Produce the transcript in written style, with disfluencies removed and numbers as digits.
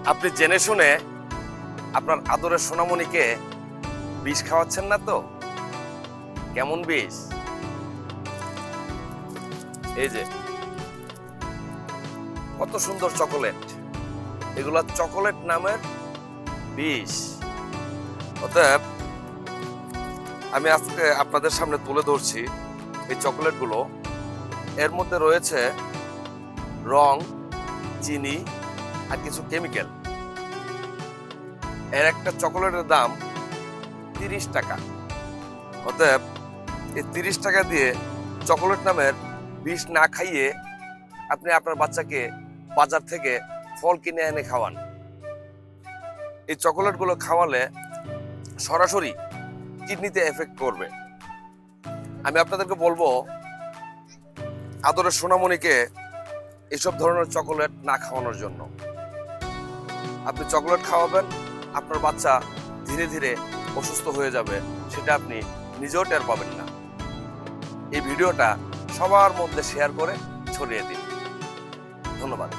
আপনি জেনে শুনে আপনার আদরের সোনামণিকে বিষ খাওয়াচ্ছেন না তো? কেমন বিষ? এই যে কত সুন্দর চকোলেট, এগুলা চকোলেট নামের বিষ। অতএব আমি আজকে আপনাদের সামনে তুলে ধরছি এই চকোলেটগুলো। এর মধ্যে রয়েছে রং, চিনি আর কিছু কেমিক্যাল। এর একটা চকোলেটের দাম 30 টাকা। অতএব এই 30 টাকা দিয়ে চকোলেট নামের বিষ না খাইয়ে আপনি আপনার বাচ্চাকে বাজার থেকে ফল কিনে এনে খাওয়ান। এই চকোলেটগুলো খাওয়ালে সরাসরি কিডনিতে এফেক্ট করবে। আমি আপনাদেরকে বলবো আদরের সোনামণিকে এসব ধরনের চকোলেট না খাওয়ানোর জন্য। আপনি চকোলেট খাওয়াবেন, আপনার বাচ্চা ধীরে ধীরে অসুস্থ হয়ে যাবে, সেটা আপনি নিজেও টের পাবেন না। এই ভিডিওটা সবার মধ্যে শেয়ার করে ছড়িয়ে দিন। ধন্যবাদ।